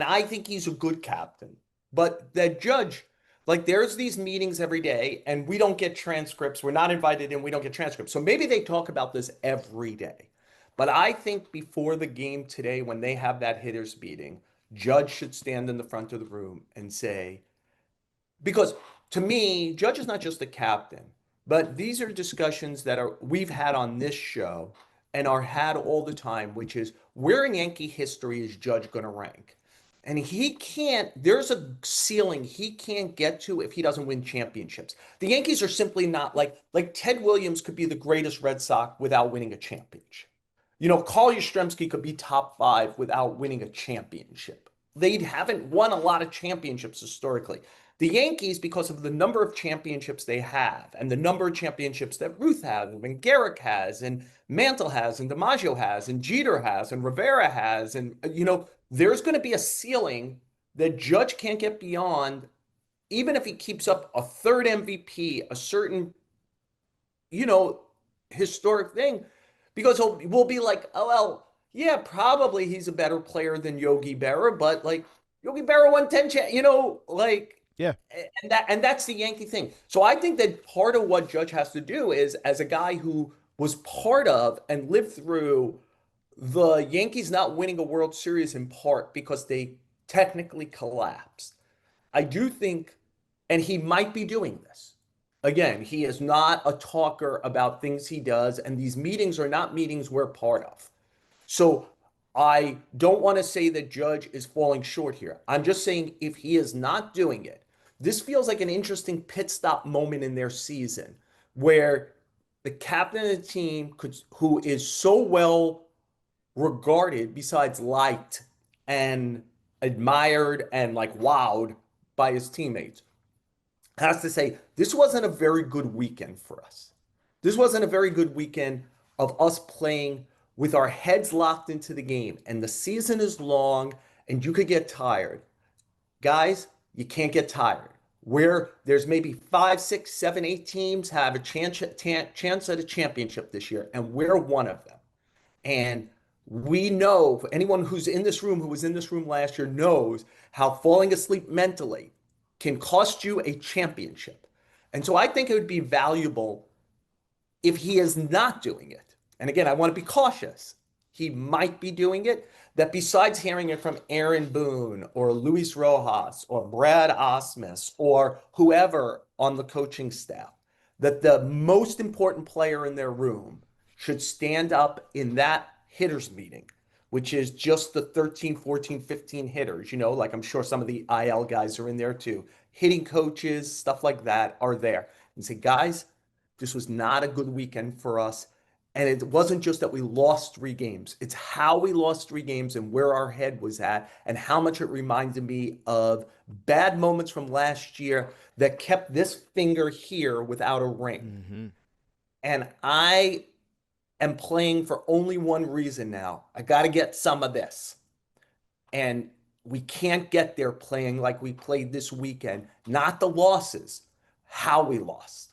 I think he's a good captain. But that Judge, like there's these meetings every day and we don't get transcripts. We're not invited in. We don't get transcripts. So maybe they talk about this every day. But I think before the game today, when they have that hitters meeting, Judge should stand in the front of the room and say, because to me, Judge is not just the captain, but these are discussions that are we've had on this show and are had all the time, which is where in Yankee history is Judge going to rank? And he can't, there's a ceiling he can't get to if he doesn't win championships. The Yankees are simply not like Ted Williams could be the greatest Red Sox without winning a championship. Carl Yastrzemski could be top five without winning a championship. They haven't won a lot of championships historically. The Yankees, because of the number of championships they have and the number of championships that Ruth has and Garrick has and Mantle has and DiMaggio has and Jeter has and Rivera has, and there's going to be a ceiling that Judge can't get beyond, even if he keeps up a third MVP, a certain, historic thing, because we'll be like, oh, well, yeah, probably he's a better player than Yogi Berra, but like Yogi Berra won 10, Yeah. and that's the Yankee thing. So I think that part of what Judge has to do is, as a guy who was part of and lived through the Yankees not winning a World Series in part because they technically collapsed. I do think, and he might be doing this. Again, he is not a talker about things he does, and these meetings are not meetings we're part of. So I don't want to say that Judge is falling short here. I'm just saying if he is not doing it, this feels like an interesting pit stop moment in their season where the captain of the team who is so well regarded, besides liked and admired and like wowed by his teammates, has to say, this wasn't a very good weekend for us. This wasn't a very good weekend of us playing with our heads locked into the game. And the season is long and you could get tired. Guys, you can't get tired. Where there's maybe 5, 6, 7, 8 teams have a chance at a championship this year, and we're one of them. And we know, anyone who's in this room, who was in this room last year, knows how falling asleep mentally can cost you a championship. And so I think it would be valuable if he is not doing it. And again, I want to be cautious. He might be doing it. That besides hearing it from Aaron Boone or Luis Rojas or Brad Osmus or whoever on the coaching staff, that the most important player in their room should stand up in that hitters meeting, which is just the 13, 14, 15 hitters, like I'm sure some of the IL guys are in there too. Hitting coaches, stuff like that are there, and say, guys, this was not a good weekend for us. And it wasn't just that we lost 3 games. It's how we lost 3 games and where our head was at and how much it reminded me of bad moments from last year that kept this finger here without a ring. Mm-hmm. And I am playing for only one reason now. I got to get some of this. And we can't get there playing like we played this weekend, not the losses, how we lost.